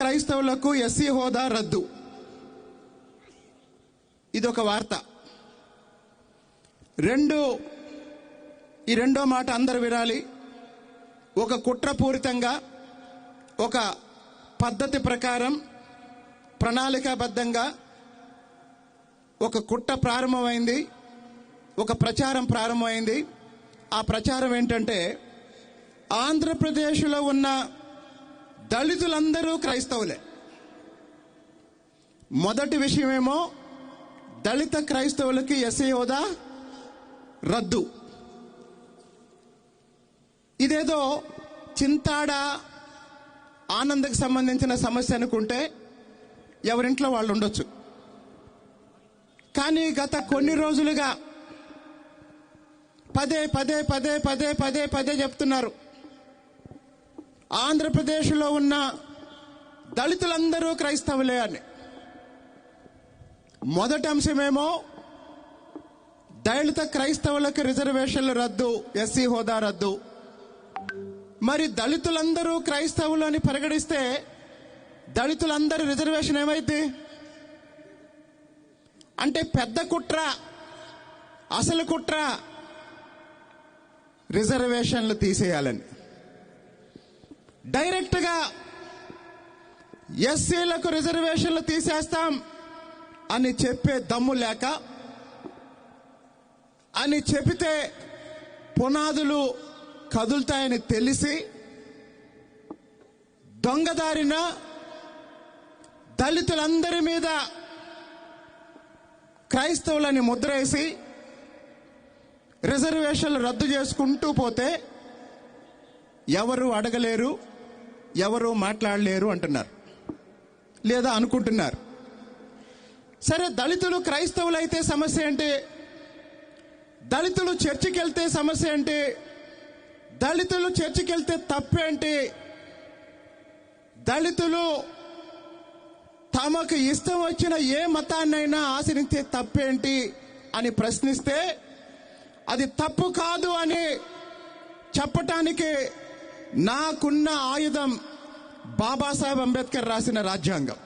క్రైస్తవులకు ఎస్సీ హోదా రద్దు. ఇదొక వార్త. ఈ రెండో మాట అందరూ వినాలి. ఒక కుట్రపూరితంగా, ఒక పద్ధతి ప్రకారం, ప్రణాళికాబద్ధంగా ఒక కుట్ర ప్రారంభమైంది, ఒక ప్రచారం ప్రారంభమైంది. ఆ ప్రచారం ఏంటంటే, ఆంధ్రప్రదేశ్లో ఉన్న దళితులందరూ క్రైస్తవులే. మొదటి విషయమేమో దళిత క్రైస్తవులకి ఎస్సీ హోదా రద్దు. ఇదేదో చింతాడ ఆనందకు సంబంధించిన సమస్య అనుకుంటే ఎవరింట్లో వాళ్ళు ఉండొచ్చు. కానీ గత కొన్ని రోజులుగా పదే పదే పదే పదే పదే పదే చెప్తున్నారు, ఆంధ్రప్రదేశ్లో ఉన్న దళితులందరూ క్రైస్తవులే అని. మొదటి అంశమేమో దళిత క్రైస్తవులకు రిజర్వేషన్లు రద్దు, ఎస్సీ హోదా రద్దు. మరి దళితులందరూ క్రైస్తవులు అని పరిగణిస్తే దళితులందరూ రిజర్వేషన్ ఏమైంది అంటే, పెద్ద కుట్ర, అసలు కుట్ర రిజర్వేషన్లు తీసేయాలని. డైరెక్ట్గా ఎస్సీలకు రిజర్వేషన్లు తీసేస్తాం అని చెప్పే దమ్ము లేక, అని చెబితే పునాదులు కదులుతాయని తెలిసి దొంగదారిన దళితులందరి మీద క్రైస్తవులని ముద్రేసి రిజర్వేషన్లు రద్దు చేసుకుంటూ పోతే ఎవరు అడగలేరు, ఎవరు మాట్లాడలేరు అంటున్నారు, లేదా అనుకుంటున్నారు. సరే, దళితులు క్రైస్తవులైతే సమస్య ఏంటి? దళితులు చర్చికి వెళ్తే సమస్య ఏంటి? దళితులు చర్చికి వెళ్తే తప్పేంటి? దళితులు తమకు ఇష్టం వచ్చిన ఏ మతాన్నైనా ఆచరించే తప్పేంటి అని ప్రశ్నిస్తే అది తప్పు కాదు అని చెప్పటానికి నాకున్న ఆయుధం బాబాసాహెబ్ అంబేద్కర్ రాసిన రాజ్యాంగం.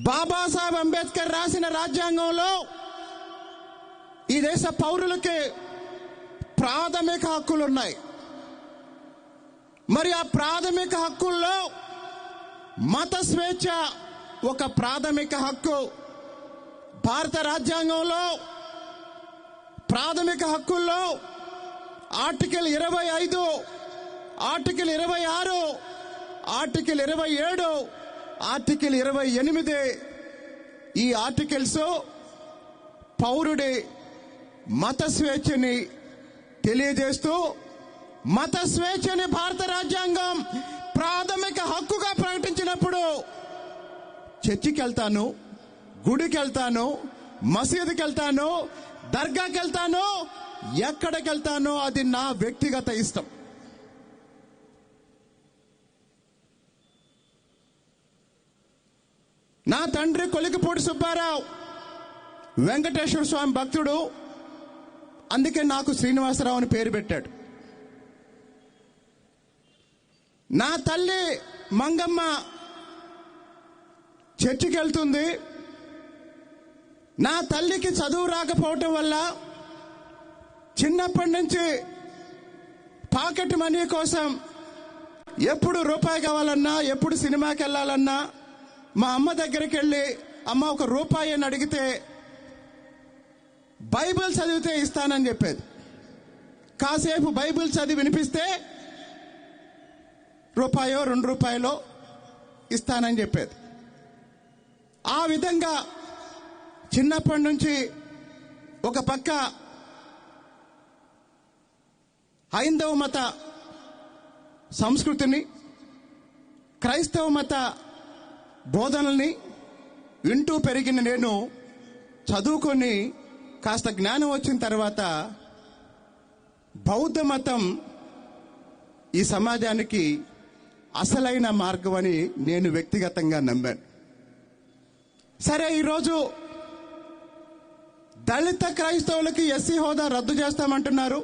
బాబాసాహెబ్ అంబేద్కర్ రాసిన రాజ్యాంగంలో ఈ దేశ పౌరులకి ప్రాథమిక హక్కులు ఉన్నాయి. మరి ఆ ప్రాథమిక హక్కుల్లో మత స్వేచ్ఛ ఒక ప్రాథమిక హక్కు. భారత రాజ్యాంగంలో ప్రాథమిక హక్కుల్లో ఆర్టికల్ 25, ఆర్టికల్ 26, ఆర్టికల్ 27, ఆర్టికల్ 28 ఈ ఆర్టికల్స్ పౌరుడి మత స్వేచ్ఛని తెలియజేస్తూ, మత స్వేచ్ఛని భారత రాజ్యాంగం ప్రాథమిక హక్కుగా ప్రకటించినప్పుడు చర్చికి వెళ్తాను, గుడికి వెళ్తాను, మసీదుకి వెళ్తాను, దర్గాకి వెళ్తాను, ఎక్కడికి వెళ్తాను అది నా వ్యక్తిగత ఇష్టం. నా తండ్రి కొలికిపూడి సుబ్బారావు వెంకటేశ్వర స్వామి భక్తుడు, అందుకే నాకు శ్రీనివాసరావు అని పేరు పెట్టాడు. నా తల్లి మంగమ్మ చర్చికి వెళ్తుంది. నా తల్లికి చదువు రాకపోవటం వల్ల చిన్నప్పటి నుంచి పాకెట్ మనీ కోసం ఎప్పుడు రూపాయి కావాలన్నా, ఎప్పుడు సినిమాకి వెళ్ళాలన్నా మా అమ్మ దగ్గరికి వెళ్ళి, అమ్మ ఒక రూపాయి అని అడిగితే బైబిల్ చదివితే ఇస్తానని చెప్పేది. కాసేపు బైబిల్ చదివి వినిపిస్తే రూపాయో 2 రూపాయలో ఇస్తానని చెప్పేది. ఆ విధంగా చిన్నప్పటి నుంచి ఒక పక్క హైందవ మత సంస్కృతిని, క్రైస్తవ మత బోధనల్ని వింటూ పెరిగిన నేను చదువుకొని కాస్త జ్ఞానం వచ్చిన తర్వాత బౌద్ధ మతం ఈ సమాజానికి అసలైన మార్గం అని నేను వ్యక్తిగతంగా నమ్మాను. సరే, ఈరోజు దళిత క్రైస్తవులకి ఎస్సీ హోదా రద్దు చేస్తామంటున్నారు.